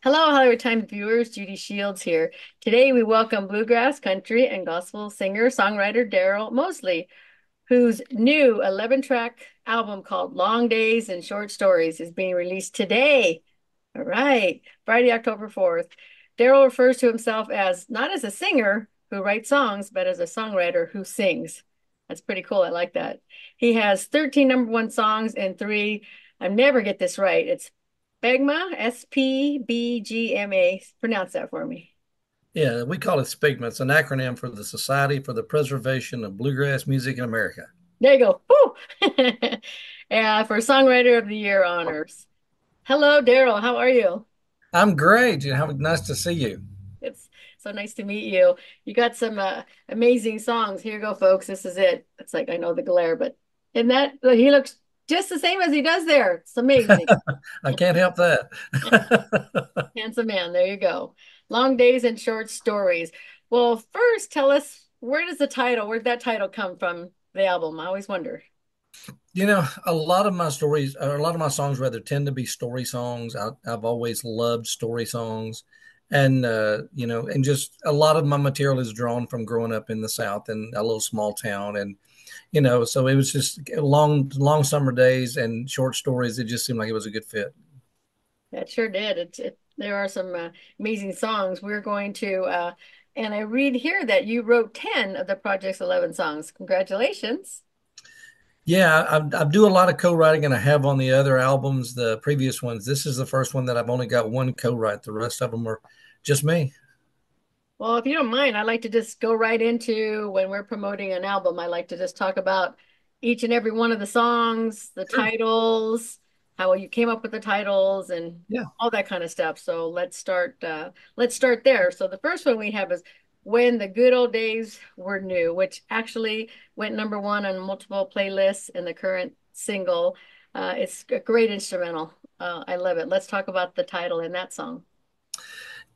Hello, Hollywood Times viewers. Judy Shields here. Today we welcome bluegrass, country, and gospel singer-songwriter Daryl Mosley, whose new 11-track album called Long Days and Short Stories is being released today. All right, Friday, October 4th. Daryl refers to himself as not as a singer who writes songs, but as a songwriter who sings. That's pretty cool. I like that. He has 13 number one songs and three, I never get this right. It's Spegma, SPBGMA. Pronounce that for me. Yeah, we call it SPIGMA. It's an acronym for the Society for the Preservation of Bluegrass Music in America. There you go. Woo! Yeah, for Songwriter of the Year honors. Hello, Daryl. How are you? I'm great. How nice to see you. It's so nice to meet you. You got some amazing songs. Here you go, folks. This is it. It's like I know the glare, but in that he looks just the same as he does there. It's amazing. I can't help that. Handsome man. There you go. Long days and short stories. Well, first, tell us where'd that title come from, the album? I always wonder. A lot of my stories, or a lot of my songs rather, tend to be story songs. I've always loved story songs. And just a lot of my material is drawn from growing up in the South in a little small town. So it was just long summer days and short stories. It just seemed like it was a good fit. That sure did. There are some amazing songs. We're going to, and I read here that you wrote 10 of the project's 11 songs. Congratulations. Yeah, I do a lot of co-writing, and I have on the other albums, the previous ones. This is the first one that I've only got one co-write. The rest of them are just me. Well, if you don't mind, I'd like to just go right into when we're promoting an album. I like to just talk about each and every one of the songs, the Sure. titles, how you came up with the titles, and Yeah. all that kind of stuff. So let's start there. So the first one we have is When the Good Old Days Were New, which actually went number one on multiple playlists in the current single. It's a great instrumental. I love it. Let's talk about the title in that song.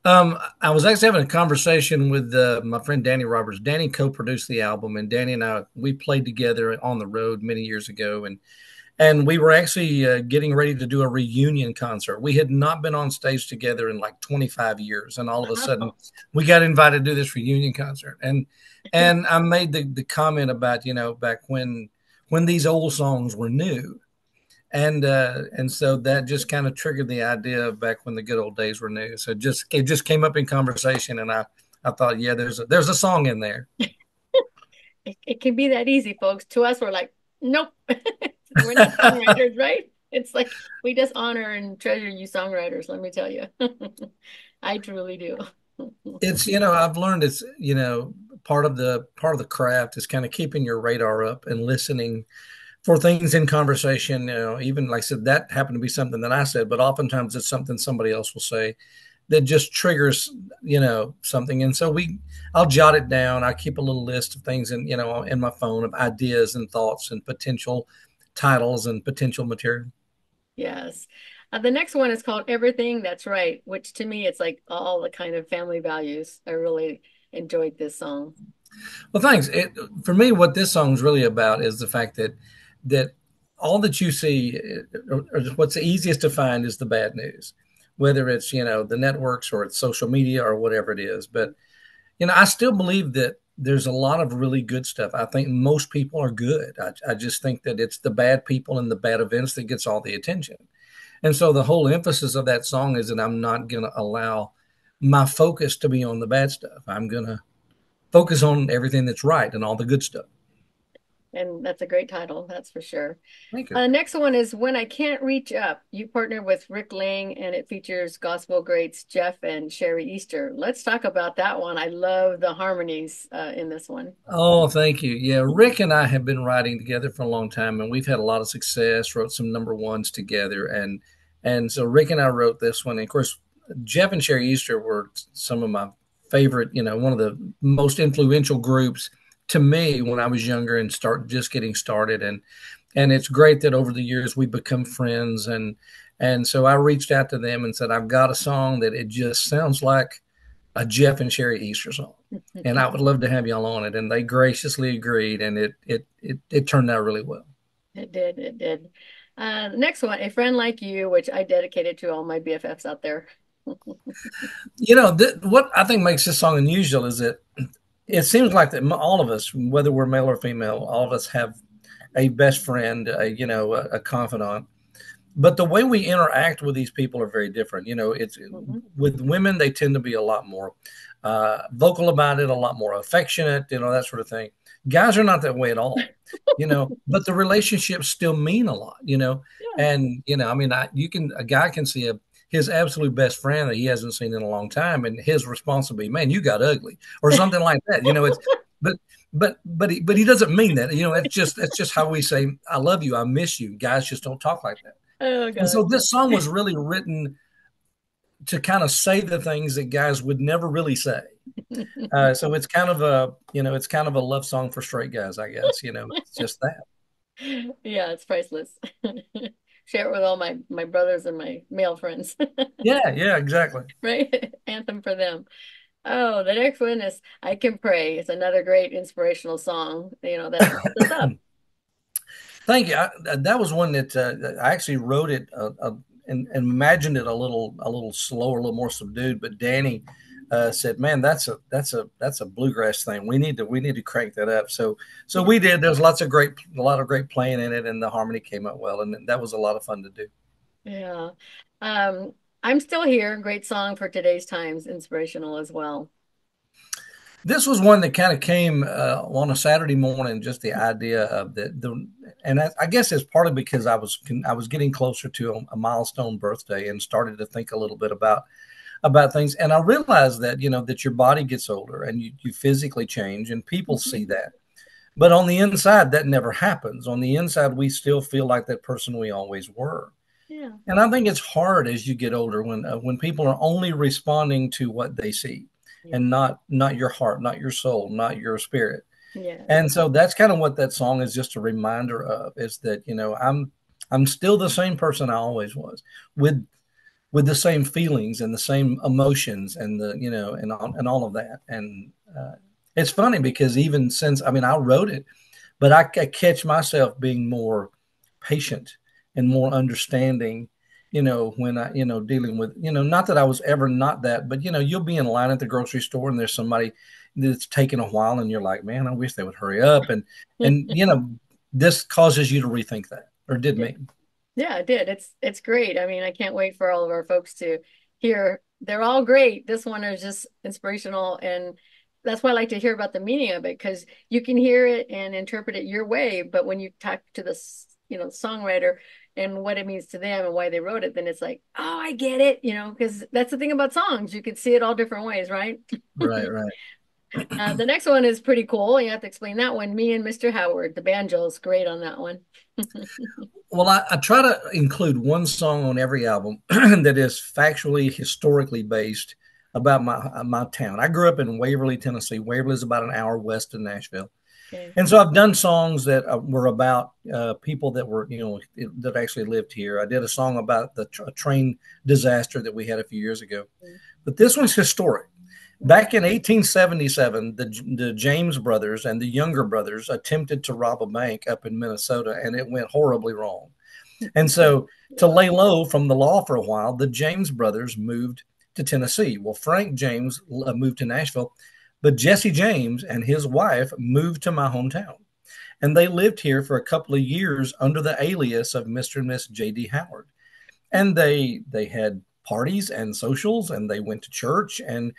I was actually having a conversation with my friend Danny Roberts. Danny co-produced the album, and Danny and we played together on the road many years ago, and we were actually getting ready to do a reunion concert. We had not been on stage together in like 25 years, and all of a sudden we got invited to do this reunion concert. And I made the comment about, back when these old songs were new. And so that just kind of triggered the idea of back when the good old days were new. So it just came up in conversation, and I thought, yeah, there's a song in there. It can be that easy, folks. To us, we're like, nope, we're not songwriters, right? It's like we just honor and treasure you songwriters, let me tell you. I truly do. It's I've learned it's part of the craft is kind of keeping your radar up and listening for things in conversation. Even like I said, that happened to be something that I said, but oftentimes it's something somebody else will say that just triggers something. And so I'll jot it down. I keep a little list of things in my phone of ideas and thoughts and potential titles and potential material. Yes. The next one is called Everything That's Right, which to me, it's like all the kind of family values. I really enjoyed this song. Well, thanks. For me, what this song is really about is the fact that all that you see, or what's the easiest to find, is the bad news, whether it's the networks or it's social media or whatever it is. But I still believe that there's a lot of really good stuff. I think most people are good. I just think that it's the bad people and the bad events that gets all the attention. And so the whole emphasis of that song is that I'm not going to allow my focus to be on the bad stuff. I'm going to focus on everything that's right and all the good stuff. And that's a great title, that's for sure. Thank you. Next one is When I Can't Reach Up. You partnered with Rick Lang and it features gospel greats Jeff and Sherry Easter. Let's talk about that one. I love the harmonies in this one. Oh, thank you. Yeah, Rick and I have been writing together for a long time, and we've had a lot of success. Wrote some number ones together, and so Rick and I wrote this one. And of course, Jeff and Sherry Easter were some of my favorite. One of the most influential groups to me when I was younger and start just getting started. And it's great that over the years we've become friends. And so I reached out to them and said, I've got a song that it just sounds like a Jeff and Sherry Easter song, and I would love to have y'all on it. And they graciously agreed, and it turned out really well. It did, it did. The next one, A Friend Like You, which I dedicated to all my BFFs out there. What I think makes this song unusual is that it seems like that all of us, whether we're male or female, all of us have a best friend, a confidant. But the way we interact with these people are very different. It's Mhm. with women, they tend to be a lot more vocal about it, a lot more affectionate, that sort of thing. Guys are not that way at all, but the relationships still mean a lot, Yeah. and I mean, a guy can see his absolute best friend that he hasn't seen in a long time, and his response will be, "Man, you got ugly," or something like that. It's but but he doesn't mean that. That's just how we say, "I love you, I miss you." Guys just don't talk like that. Oh And so gosh. this song was really written to kind of say the things that guys would never really say. So it's kind of a love song for straight guys, I guess. It's just that. Yeah, it's priceless. Share it with all my brothers and my male friends, Yeah, yeah, exactly. right? Anthem for them. Oh, the next one is I Can Pray. It's another great inspirational song, that lifts us up. Thank you. That was one that I actually wrote it and imagined it a little slower, a little more subdued. But Danny said, "Man, that's a bluegrass thing. We need to crank that up." So we did. There was a lot of great playing in it, and the harmony came out well, and that was a lot of fun to do. Yeah. I'm Still Here. Great song for today's times, inspirational as well. This was one that kind of came on a Saturday morning. Just the idea of and I guess it's partly because I was getting closer to a milestone birthday and started to think a little bit about things. And I realized that that your body gets older and you physically change, and people see Mhm. that. But on the inside, that never happens. On the inside, we still feel like that person we always were. Yeah. And I think it's hard as you get older when people are only responding to what they see, Yeah. and not your heart, not your soul, not your spirit. Yeah. And so that's kind of what that song is just a reminder of, is that I'm still the same person I always was, with the same feelings and the same emotions and all of that. And it's funny because even since, I mean, I wrote it, but I catch myself being more patient and more understanding, when I, dealing with, not that I was ever not that, but you'll be in line at the grocery store and there's somebody that's taking a while and you're like, man, I wish they would hurry up. And this causes you to rethink that, or did Yeah. me. Yeah, it did. It's great. I mean, I can't wait for all of our folks to hear. They're all great. This one is just inspirational, and that's why I like to hear about the meaning of it, because you can hear it and interpret it your way, but when you talk to the songwriter and what it means to them and why they wrote it, then it's like, oh, I get it, because that's the thing about songs. You could see it all different ways, right? Right, right. The next one is pretty cool. You have to explain that one. Me and Mr. Howard, the banjo is great on that one. Well, I try to include one song on every album that is factually, historically based about my town. I grew up in Waverly, Tennessee. Waverly is about an hour west of Nashville, Okay. and so I've done songs that were about people that were, that actually lived here. I did a song about the train disaster that we had a few years ago, but this one's historic. Back in 1877, the James brothers and the Younger brothers attempted to rob a bank up in Minnesota, and it went horribly wrong. And so, to Yeah. lay low from the law for a while, the James brothers moved to Tennessee. Well, Frank James moved to Nashville, but Jesse James and his wife moved to my hometown. And they lived here for a couple of years under the alias of Mr. and Miss J.D. Howard. And they had parties and socials, and they went to church. And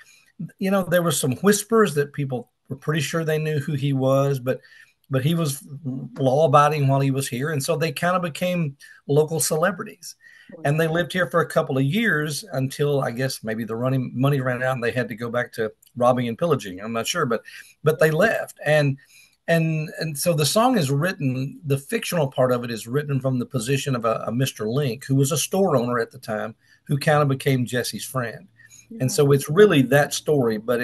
there were some whispers that people were pretty sure they knew who he was, but he was law abiding while he was here, and so they kind of became local celebrities. And they lived here for a couple of years until, I guess, maybe the running money ran out and they had to go back to robbing and pillaging. I'm not sure, but they left. And so the song is written, the fictional part of it is written from the position of a Mr. Link, who was a store owner at the time, who kind of became Jesse's friend. And Yeah. so it's really that story, but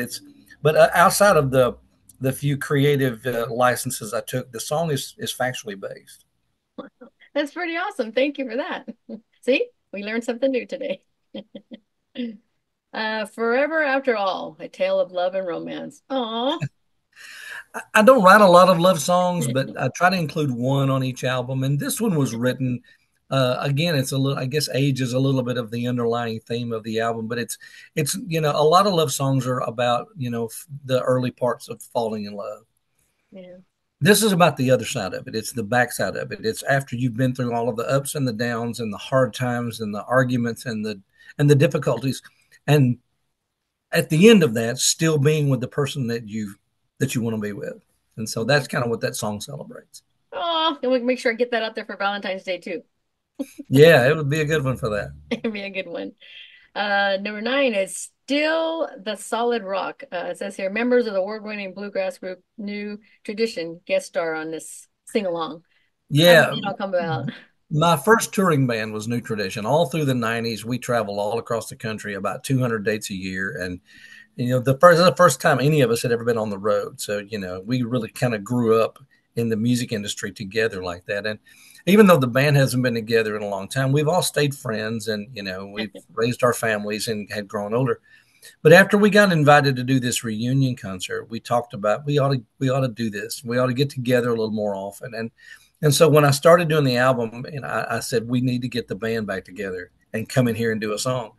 outside of the few creative licenses I took, the song is factually based. That's pretty awesome. Thank you for that. See, we learned something new today. Forever After All, a tale of love and romance. Aw. I don't write a lot of love songs, but I try to include one on each album. And this one was written Again, it's a little, I guess age is a little bit of the underlying theme of the album, but it's, a lot of love songs are about, the early parts of falling in love. Yeah. This is about the other side of it. It's the backside of it. It's after you've been through all of the ups and the downs and the hard times and the arguments and the difficulties. And at the end of that, still being with the person that you want to be with. And so that's kind of what that song celebrates. Oh, and we can make sure I get that out there for Valentine's Day too. Yeah, it would be a good one for that. It'd be a good one. Number nine is Still the Solid Rock. It says here, members of the award-winning bluegrass group New Tradition guest star on this sing-along. How did Yeah, it all come about? my first touring band was New Tradition. All through the 90s, we traveled all across the country, about 200 dates a year. And, the first time any of us had ever been on the road. So, we really kind of grew up in the music industry together like that. And even though the band hasn't been together in a long time, we've all stayed friends and, we've raised our families and had grown older. But after we got invited to do this reunion concert, we talked about we ought to do this. We ought to get together a little more often. And so when I started doing the album, and I said we need to get the band back together and come in here and do a song.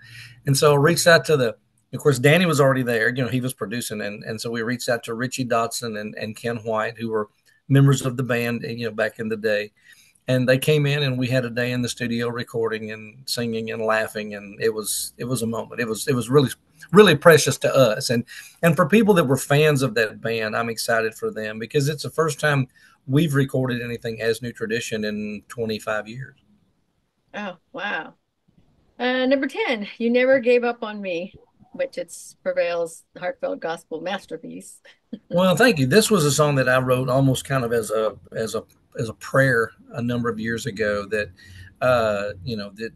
And so I reached out of course, Danny was already there. He was producing, and so we reached out to Richie Dotson and Ken White, who were members of the band, back in the day. And they came in and we had a day in the studio recording and singing and laughing, and it was a moment. It was really really precious to us, and for people that were fans of that band, I'm excited for them because it's the first time we've recorded anything as New Tradition in 25 years. Oh, wow. Number 10, You Never Gave Up on Me, which it's Prevails' heartfelt gospel masterpiece. Well, thank you. This was a song that I wrote almost kind of as a prayer a number of years ago. That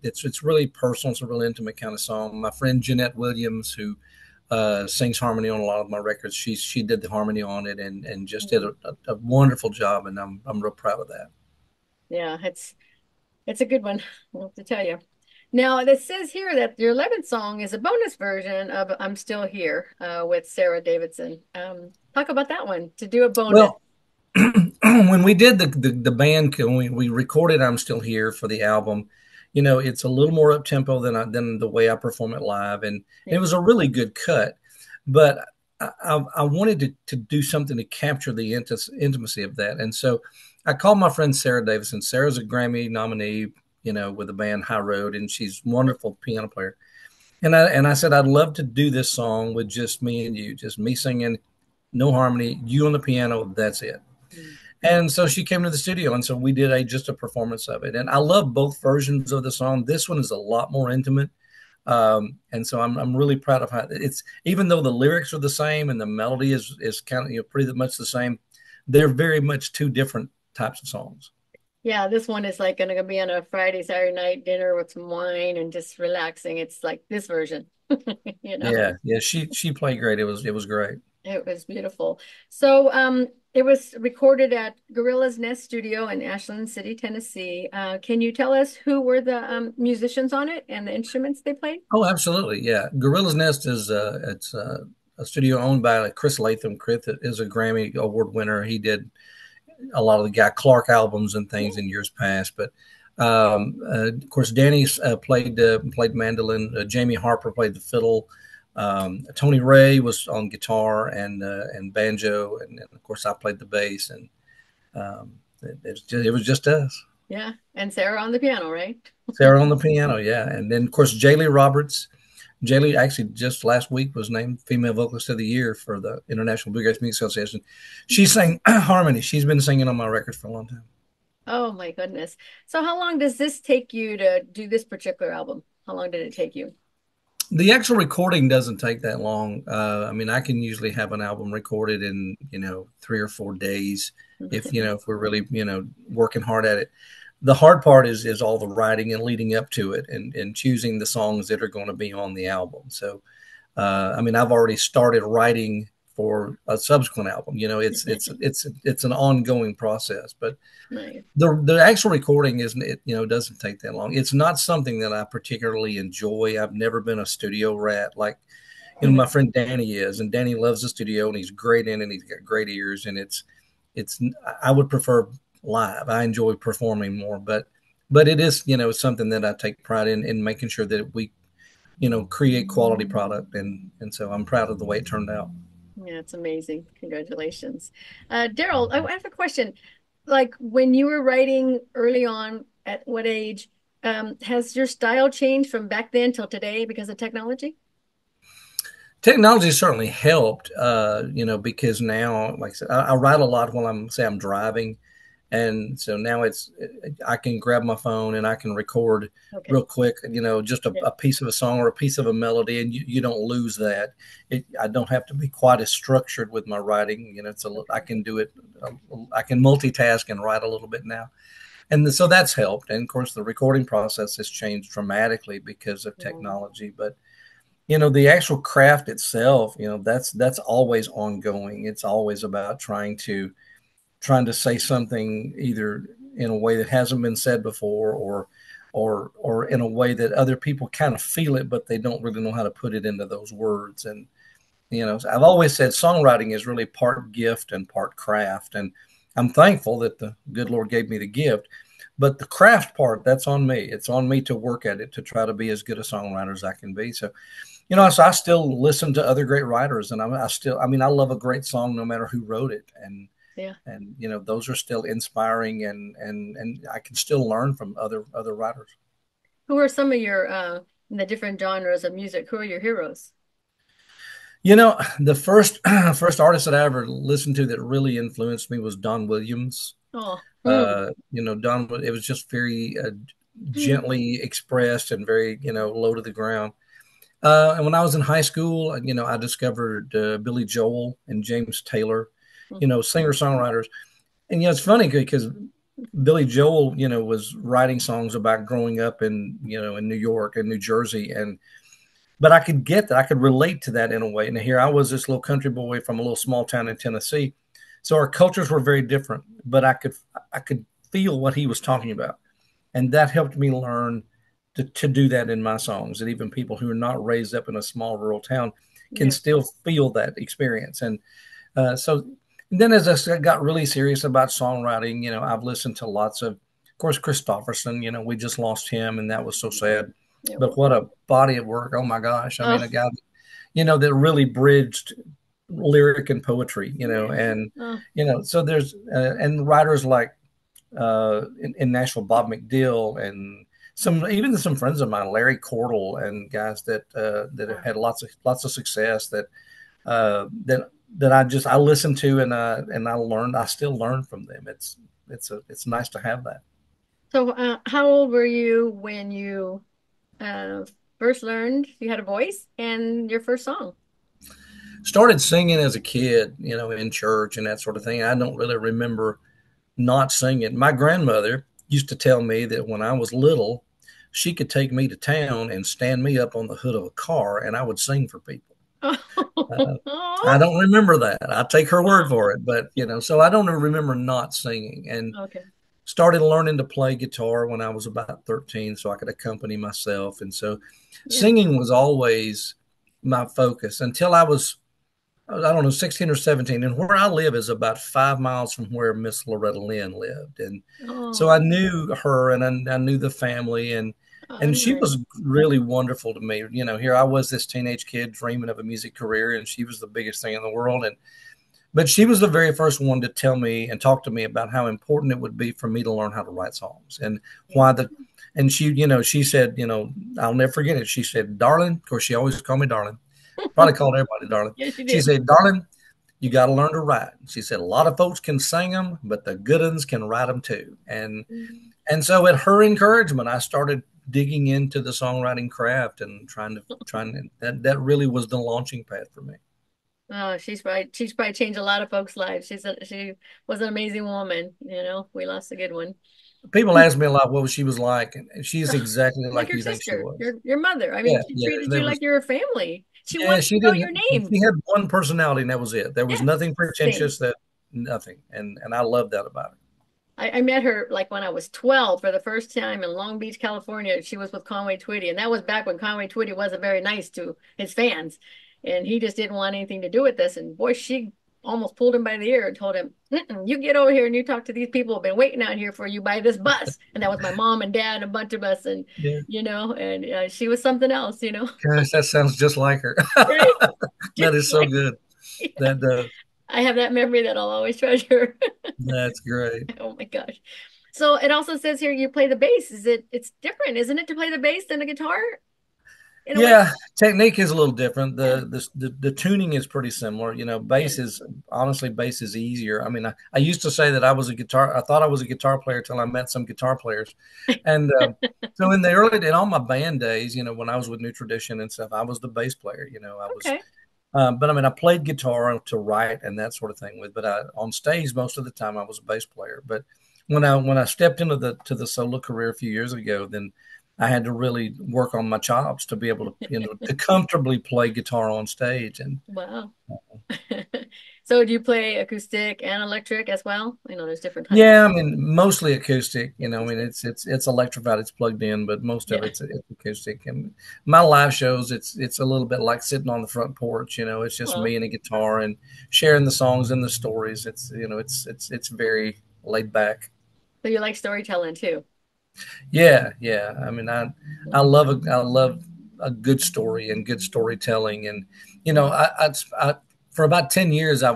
it's really personal. It's a really intimate kind of song. My friend Jeanette Williams, who sings harmony on a lot of my records, she did the harmony on it and just did a wonderful job, and I'm real proud of that. Yeah, it's a good one, I have to tell you. Now, it says here that your 11th song is a bonus version of I'm Still Here with Sarah Davison. Talk about that one to do a bonus. Well, when we did the band, when we recorded "I'm Still Here" for the album, it's a little more up tempo than the way I perform it live, and it Yeah. was a really good cut. But I wanted to do something to capture the intimacy of that, and so I called my friend Sarah Davison. Sarah's a Grammy nominee, with the band High Road, and she's a wonderful piano player. And I said I'd love to do this song with just me and you, just me singing, no harmony, you on the piano. That's it. Mm. And so she came to the studio, and so we did just a performance of it. And I love both versions of the song. This one is a lot more intimate, and so I'm really proud of how it's. Even though the lyrics are the same and the melody is kind of pretty much the same, they're very much two different types of songs. Yeah, this one is like gonna be on a Friday, Saturday night dinner with some wine and just relaxing. It's like this version, you know. Yeah, yeah, she played great. It was great. It was beautiful. So, it was recorded at Gorilla's Nest Studio in Ashland City, Tennessee. Can you tell us who were the musicians on it and the instruments they played? Oh, absolutely. Yeah. Gorilla's Nest is it's a studio owned by Chris Latham. Chris is a Grammy Award winner. He did a lot of the Guy Clark albums and things in years past. But of course, Danny played mandolin. Jamie Harper played the fiddle. Tony Ray was on guitar and banjo, and of course, I played the bass. And it was just us. Yeah, and Sarah on the piano, right? Sarah on the piano, yeah, and then of course Jaylee Roberts. Jaylee actually just last week was named Female Vocalist of the Year for the International Bluegrass Music Association. She sang harmony. She's been singing on my records for a long time. Oh my goodness. So how long does this take you to do this particular album? How long did it take you? The actual recording doesn't take that long. I mean, I can usually have an album recorded in 3 or 4 days if we're really working hard at it. The hard part is all the writing and leading up to it and choosing the songs that are going to be on the album. So, I mean, I've already started writing for a subsequent album. It's an ongoing process, but Nice. the actual recording isn't it doesn't take that long. It's not something that I particularly enjoy. I've never been a studio rat like my friend Danny is, and Danny loves the studio and he's great in it. And he's got great ears, and it's I would prefer live. I enjoy performing more, but but it is, something that I take pride in making sure that we, create quality product, and so I'm proud of the way it turned out. Yeah, it's amazing. Congratulations. Daryl, I have a question. Like when you were writing early on, at what age, has your style changed from back then till today because of technology? Technology certainly helped, because now, like I said, I write a lot while I'm driving, and so now I can grab my phone and I can record Okay. real quick, just a, Yeah. a piece of a song or a piece of a melody, and you don't lose that. I don't have to be quite as structured with my writing. I Okay. can do it. I can multitask and write a little bit now, and so that's helped. And of course, the recording process has changed dramatically because of Yeah. technology, but the actual craft itself, that's always ongoing. It's always about trying to say something either in a way that hasn't been said before, or in a way that other people kind of feel it, but they don't really know how to put it into those words. And I've always said songwriting is really part gift and part craft, and I'm thankful that the good Lord gave me the gift. But the craft part, that's on me. It's on me to work at it, to try to be as good a songwriter as I can be. So so I still listen to other great writers, and I love a great song no matter who wrote it, Yeah. and those are still inspiring, and I can still learn from other writers. Who are some of your in the different genres of music? Who are your heroes? The first first artist that I ever listened to that really influenced me was Don Williams. Oh, mm, Don, it was just very mm, gently expressed and very low to the ground. And when I was in high school, I discovered Billy Joel and James Taylor, mm, singer songwriters. And it's funny because Billy Joel, was writing songs about growing up in New York and New Jersey, but I could get that, I could relate to that in a way. And here I was, this little country boy from a little small town in Tennessee, so our cultures were very different, but I could feel what he was talking about, and that helped me learn to do that in my songs. That even people who are not raised up in a small rural town can yeah. still feel that experience. And so then as I got really serious about songwriting, I've listened to lots of course, Christopherson. We just lost him, and that was so sad. Yeah. But what a body of work! Oh my gosh! I mean, Oh, a guy, that really bridged lyric and poetry. yeah. Oh, So there's and writers like in Nashville, Bob McDill, and some friends of mine, Larry Cordell, and guys that have oh. had lots of success that I listen to, and I still learn from them. It's nice to have that. So, how old were you when you uh, first learned you had a voice and your first song? Started singing as a kid, in church and that sort of thing. I don't really remember not singing. My grandmother used to tell me that when I was little, she could take me to town and stand me up on the hood of a car, and I would sing for people. Uh, I Oh, don't remember that. I take her word for it, but so I don't remember not singing. And okay. started learning to play guitar when I was about 13, so I could accompany myself. And so Yeah. singing was always my focus until I don't know, 16 or 17. And where I live is about 5 miles from where Miss Loretta Lynn lived. And so I Oh, knew her, and I knew the family, and she nice. was really wonderful to me. Here I was, this teenage kid dreaming of a music career, and she was the biggest thing in the world. But she was the very first one to tell me and talk to me about how important it would be for me to learn how to write songs, and Yeah. why and she said, I'll never forget it. She said, "Darling," of course, she always called me darling. Probably called everybody darling. Yes, you She did. said, "Darling, you got to learn to write." She said, "A lot of folks can sing them, but the good ones can write them too." And so at her encouragement, I started digging into the songwriting craft and trying that really was the launching pad for me. Oh, she's probably changed a lot of folks' lives. She was an amazing woman. We lost a good one. People ask me a lot what she was like, and she's exactly Like like your you think she sister, was. your mother. I mean, Yeah, she yeah. treated you There was like you're a family. She Yeah, wanted she to know didn't. your name. She had one personality, and that was it. There was Yeah, nothing same. pretentious. That nothing, and I love that about her. I met her like when I was 12 for the first time in Long Beach, California. She was with Conway Twitty, and that was back when Conway Twitty wasn't very nice to his fans, and he just didn't want anything to do with this. And boy, she almost pulled him by the ear and told him, "Mm-mm, you get over here and you talk to these people who've been waiting out here for you by this bus." And that was my mom and dad and a bunch of us. And, Yeah. and she was something else. Gosh, that sounds just like her. Right? That Just is so like, good. yeah. That does. I have that memory that I'll always treasure. That's great. Oh my gosh. So it also says here you play the bass. It's different, isn't it, to play the bass than a guitar in a way? Yeah, technique is a little different. Yeah. The tuning is pretty similar. Yeah. Bass is honestly bass is easier. I mean, I used to say that I thought I was a guitar player till I met some guitar players, and so in all my band days, when I was with New Tradition and stuff, I was the bass player. I was, Okay. but I mean, I played guitar to write and that sort of thing with. But on stage most of the time I was a bass player. But when I stepped into the solo career a few years ago, then I had to really work on my chops to be able to, to comfortably play guitar on stage. And Wow. So do you play acoustic and electric as well? There's different types. yeah, I mean, mostly acoustic. I mean, Acoustic. it's electrified, it's plugged in, but most of Yeah. it's acoustic. And my live shows, it's a little bit like sitting on the front porch. It's just Well, me and a guitar and sharing the songs and the stories. It's very laid back. so you like storytelling too. Yeah, yeah. I mean, I love a good story and good storytelling, and I for about 10 years I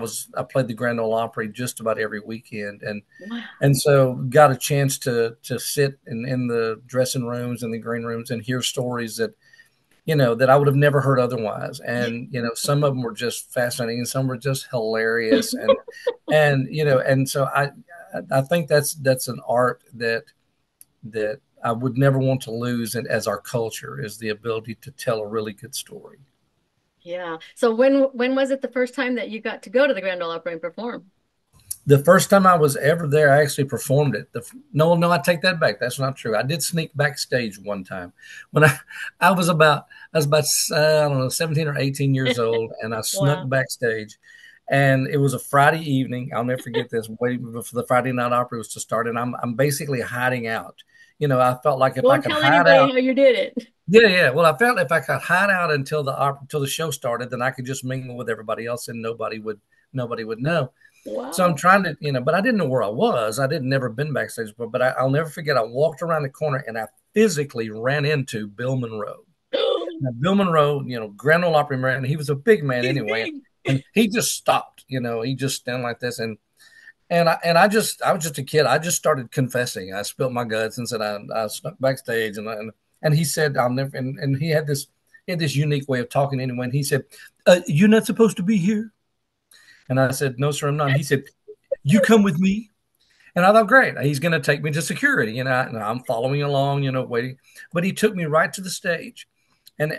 played the Grand Ole Opry just about every weekend, and Wow. and so got a chance to sit in the dressing rooms and the green rooms and hear stories that I would have never heard otherwise, and some of them were just fascinating and some were just hilarious, and so I think that's an art that I would never want to lose it as our culture is the ability to tell a really good story. Yeah. So when was it the first time that you got to go to the Grand Ole Opry and perform? The first time I was ever there, I actually performed it. No, I take that back. That's not true. I did sneak backstage one time when I was about I don't know 17 or 18 years old, and I snuck Wow. backstage, and it was a Friday evening. I'll never forget this. Waiting for the Friday Night Opera was to start, and I'm basically hiding out. I felt like if I Don't could tell hide anybody out. how you did it. Yeah, yeah. Well, I felt if I could hide out until the show started, then I could just mingle with everybody else, and nobody would know. So I'm Wow. trying to. But I didn't know where I was. I didn't never been backstage before. But I'll never forget. I walked around the corner and I physically ran into Bill Monroe. Now, Bill Monroe, Grand Ole Opry man, he was a big man He's anyway, big. and he just stopped. He just stand like this, and I was just a kid. I just started confessing. I spilled my guts and said I snuck backstage, and he said I'll never. And he had this unique way of talking anyway. And he said, "You're not supposed to be here." And I said, "No, sir, I'm not." And he said, "You come with me." And I thought, great, he's going to take me to security, and I'm following along, waiting. But he took me right to the stage, and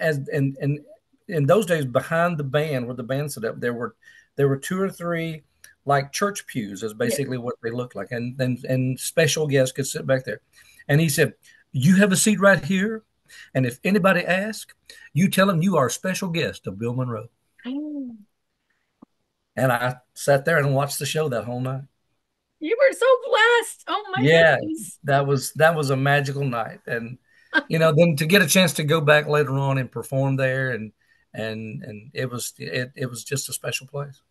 in those days, behind the band where the band set up, there were two or three like church pews, is Yeah. basically what they looked like, and special guests could sit back there. And he said, "You have a seat right here, and if anybody asks, you tell them you are a special guest of Bill Monroe." Oh, And I sat there and watched the show that whole night. you were so blessed. Oh my Yeah, goodness. that was a magical night, and then to get a chance to go back later on and perform there, and it was just a special place.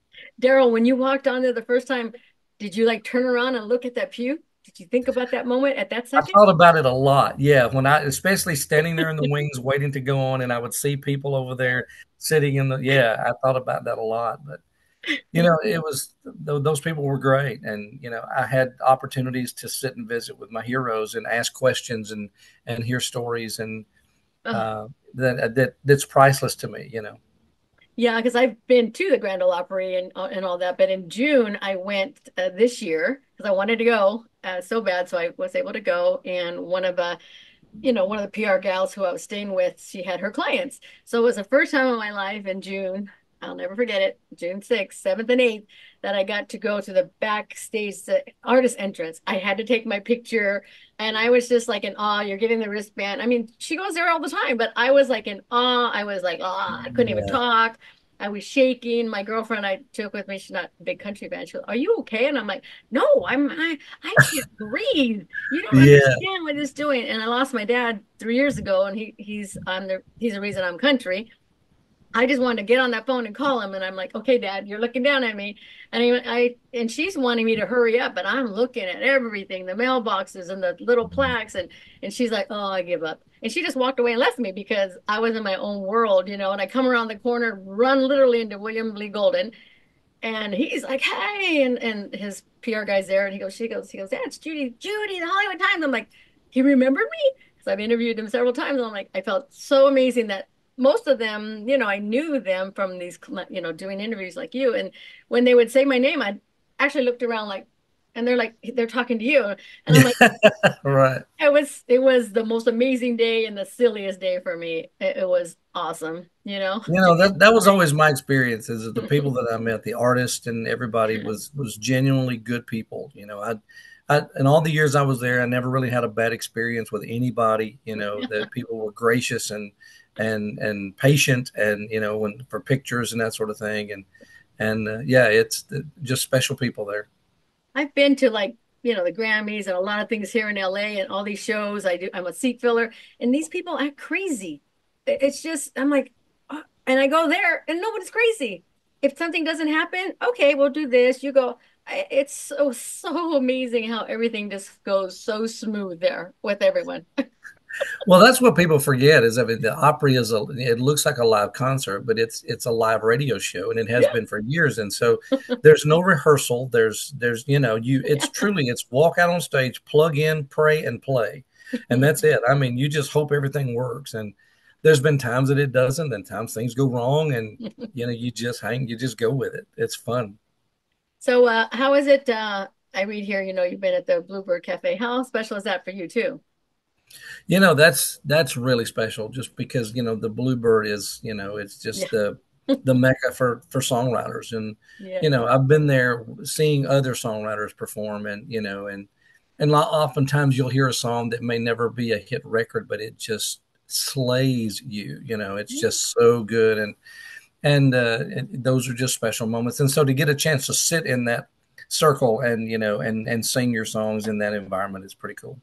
Daryl, when you walked on there the first time, did you like turn around and look at that pew? Did you think about that moment at that I second? thought about it a lot. Yeah, especially standing there in the wings waiting to go on, and I would see people over there sitting in the. Yeah, I thought about that a lot, but it was those people were great, and I had opportunities to sit and visit with my heroes and ask questions and hear stories, and Oh, uh, that's priceless to me. yeah, because I've been to the Grand Ole Opry and all that, but in June I went this year because I wanted to go so bad, so I was able to go. And one of the PR gals who I was staying with, she had her clients. So it was the first time in my life in June, I'll never forget it, June 6th, 7th, and 8th, that I got to go to the backstage the artist entrance. I had to take my picture, and I was just like in awe. You're getting the wristband. I mean, she goes there all the time, but I was like in awe. I was like, oh, I couldn't even Yeah. talk. I was shaking. My girlfriend I took with me, she's not a big country fan. She goes, "Are you okay?" And I'm like, "No, I can't breathe. You don't Yeah. understand what it's doing." And I lost my dad 3 years ago, and he's the reason I'm country. I just wanted to get on that phone and call him. And I'm like, okay, Dad, you're looking down at me. And and she's wanting me to hurry up, but I'm looking at everything, the mailboxes and the little plaques. And she's like, oh, I give up. And she just walked away and left me because I was in my own world, and I come around the corner, run literally into William Lee Golden. And he's like, hey, and his PR guy's there, and he goes, yeah, it's Judy, the Hollywood Times. I'm like, he remembered me because I've interviewed him several times. And I'm like, I felt so amazing that most of them, I knew them from these, doing interviews like you. And when they would say my name, I actually looked around like, and they're like, they're talking to you, and I'm like, Right. it was the most amazing day and the silliest day for me. It was awesome, to get That was always my experience is that the people that I met, the artists and everybody yeah, was genuinely good people. I in all the years I was there, I never really had a bad experience with anybody. That people were gracious and patient, and when for pictures and that sort of thing, and yeah, it's just special people there. I've been to like, the Grammys and a lot of things here in LA and all these shows. I'm a seat filler, and these people act crazy. It's just, I'm like, and I go there and nobody's crazy. If something doesn't happen, okay, we'll do this. You go. It's so amazing how everything just goes so smooth there with everyone. Well, that's what people forget is that the Opry it looks like a live concert, but it's a live radio show, and it has Yeah, been for years. And so there's no rehearsal. There's it's yeah. truly it's walk out on stage, plug in, pray, and play, and that's it. I mean, you just hope everything works. And there's been times that it doesn't, and times things go wrong, and you just go with it. It's fun. So, how is it? I read here, you've been at the Bluebird Cafe. How special is that for you too? That's really special just because, the Bluebird is, it's Yeah, just the mecca for songwriters. And, yeah, I've been there seeing other songwriters perform and oftentimes you'll hear a song that may never be a hit record, but it just slays you, it's yeah. just so good. And those are just special moments. And so to get a chance to sit in that circle and, and sing your songs in that environment is pretty cool.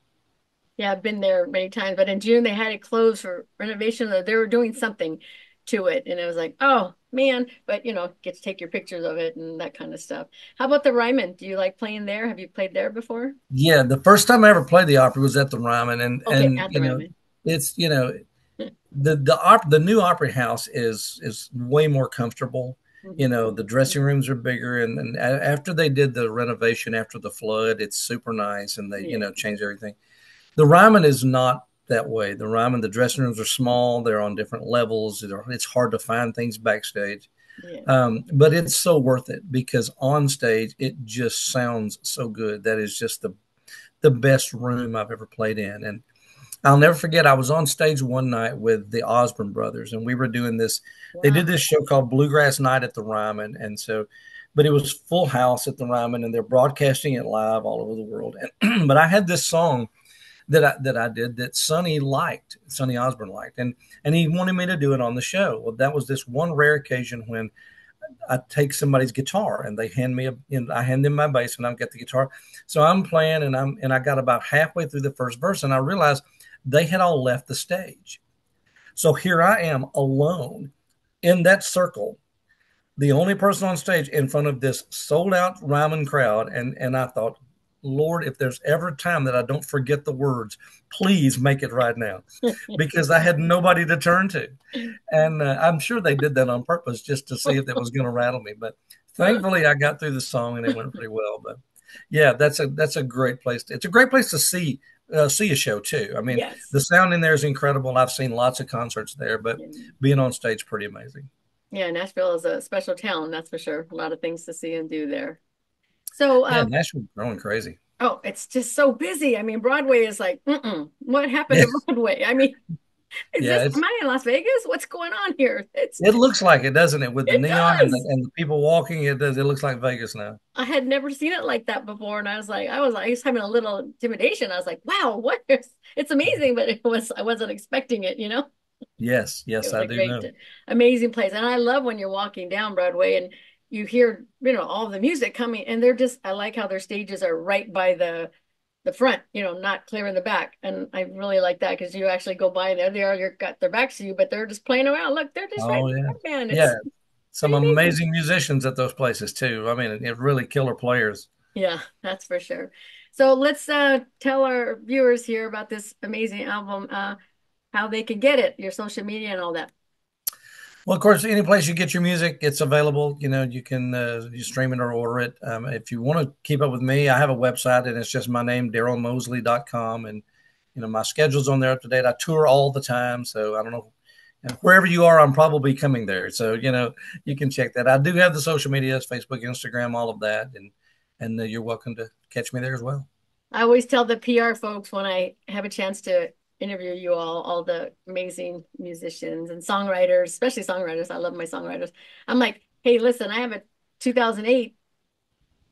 Yeah, I've been there many times, but in June they had it closed for renovation. They were doing something to it, and it was like, oh man, but get to take your pictures of it and that kind of stuff. How about the Ryman? Do you like playing there? Have you played there before? Yeah, the first time I ever played the opera was at the Ryman, and Okay, and at the Ryman. it's the new opera house is way more comfortable. Mhm. The dressing rooms are bigger, and after they did the renovation after the flood, it's super nice, and they Yeah, changed everything. The Ryman is not that way. The Ryman, the dressing rooms are small; they're on different levels. It's hard to find things backstage. yeah. But it's so worth it because on stage it just sounds so good. That is just the best room I've ever played in. And I'll never forget, I was on stage one night with the Osborne brothers, and we were doing this. They did Wow. this show called Bluegrass Night at the Ryman, and so, but it was full house at the Ryman, and they're broadcasting it live all over the world. And but I had this song that I did that Sonny Osborne liked, and he wanted me to do it on the show. Well, that was this one rare occasion when I take somebody's guitar and they hand me I hand them my bass and I've got the guitar. So I'm playing and I got about halfway through the first verse and I realized they had all left the stage. So here I am alone in that circle, the only person on stage in front of this sold out Ryman crowd. And I thought, Lord, if there's ever a time that I don't forget the words, please make it right now, because I had nobody to turn to. And I'm sure they did that on purpose just to see if it was going to rattle me. But thankfully, I got through the song and it went pretty well. But yeah, that's a great place. It's a great place to see a show too. I mean, Yes. the sound in there is incredible. I've seen lots of concerts there, but Yeah. being on stage, pretty amazing. Yeah, Nashville is a special town, that's for sure. A lot of things to see and do there. So, Yeah, Nashville's growing crazy. oh, it's just so busy. I mean, Broadway is like, what happened Yeah, to Broadway? I mean, yeah. am I in Las Vegas? What's going on here? It looks like it, doesn't it? With the It neon and does. the people walking, it does. It looks like Vegas now. I had never seen it like that before, and I was having a little intimidation. I was like, wow, what is? It's amazing, but I wasn't expecting it. Yes, It yes, was I a do great, know. amazing place, and I love when you're walking down Broadway and you hear, all the music coming, and I like how their stages are right by the front, not clearing the back. And I really like that because you actually go by and there they are, you've got their backs to you, but they're just playing around. Look, they're just right Oh in yeah, the front, man. yeah. It's Some pretty amazing. amazing musicians at those places too. I mean, it really killer players. Yeah, that's for sure. So let's tell our viewers here about this amazing album, how they can get it, your social media and all that. Well, of course, any place you get your music, it's available. You can you stream it or order it. If you want to keep up with me, I have a website and it's just my name, darylmosley.com. And, my schedule's on there up to date. I tour all the time. So I don't know, wherever you are, I'm probably coming there. So, you can check that. I do have the social medias, Facebook, Instagram, all of that. And you're welcome to catch me there as well. I always tell the PR folks when I have a chance to interview you all the amazing musicians and songwriters, especially songwriters. I love my songwriters. I'm like, hey, listen, I have a 2008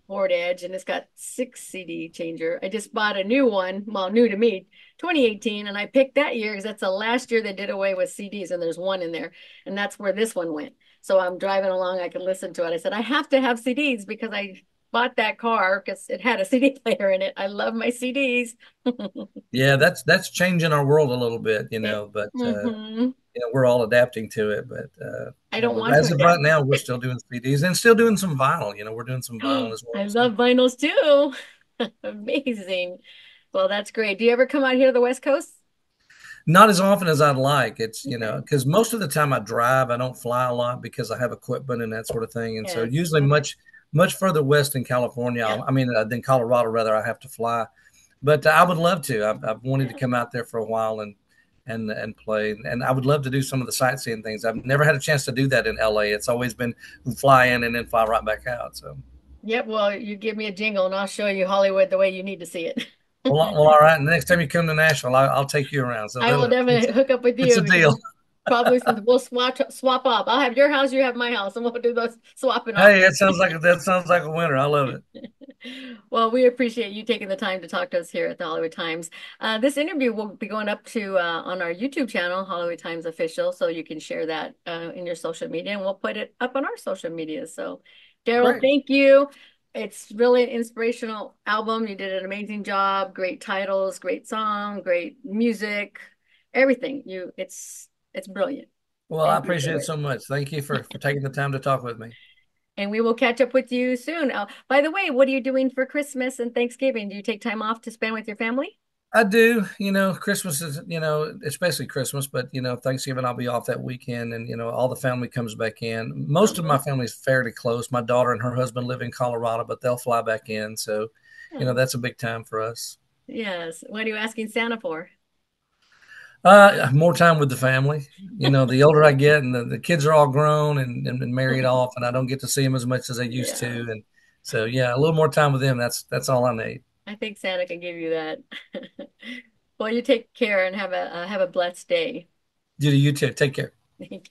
Ford Edge and it's got 6 CD changer. I just bought a new one, well, new to me, 2018, and I picked that year because that's the last year they did away with CDs, and there's one in there, and that's where this one went. So I'm driving along, I can listen to it. I said, I have to have CDs because I bought that car because it had a CD player in it. I love my CDs. Yeah, that's changing our world a little bit, It, but mhm. we're all adapting to it. But I don't want to as of right adapt. now, we're still doing CDs and still doing some vinyl. We're doing some vinyl as well. I So love vinyls too. Amazing. Well, that's great. Do you ever come out here to the West Coast? not as often as I'd like. It's Okay. because most of the time I drive, I don't fly a lot because I have equipment and that sort of thing. And so Yes. usually much further west in California, Yeah. than Colorado, rather, I have to fly. But I would love to. I've wanted to Yeah. come out there for a while and play. And I would love to do some of the sightseeing things. I've never had a chance to do that in LA. It's always been fly in and then fly right back out. So, Yep. Well, you give me a jingle and I'll show you Hollywood the way you need to see it. well, all right. And the next time you come to Nashville, I'll take you around. So I will it's, definitely hook up with it's you a because deal. probably since we'll swap up. I'll have your house, you have my house, and we'll do those swapping off. Hey, that sounds like a winner. I love it. Well, we appreciate you taking the time to talk to us here at the Hollywood Times. This interview will be going up to on our YouTube channel, Hollywood Times Official, so you can share that in your social media, and we'll put it up on our social media. So, Daryl, Great. thank you. It's really an inspirational album. You did an amazing job. Great titles, great song, great music, everything. It's brilliant. Well, I And you appreciate do it it. so much. Thank you for taking the time to talk with me. And we will catch up with you soon. By the way, what are you doing for Christmas and Thanksgiving? Do you take time off to spend with your family? I do, Christmas is, especially Christmas, but Thanksgiving I'll be off that weekend and all the family comes back in. Most of Oh, my family is fairly close. My daughter and her husband live in Colorado, but they'll fly back in. So, oh, that's a big time for us. yes. What are you asking Santa for? More time with the family. The older I get and the kids are all grown and married off and I don't get to see them as much as I used to. Yeah, And so, yeah, a little more time with them. That's all I need. I think Santa can give you that. Well, you take care and have a blessed day. You too. Take care. Thank you.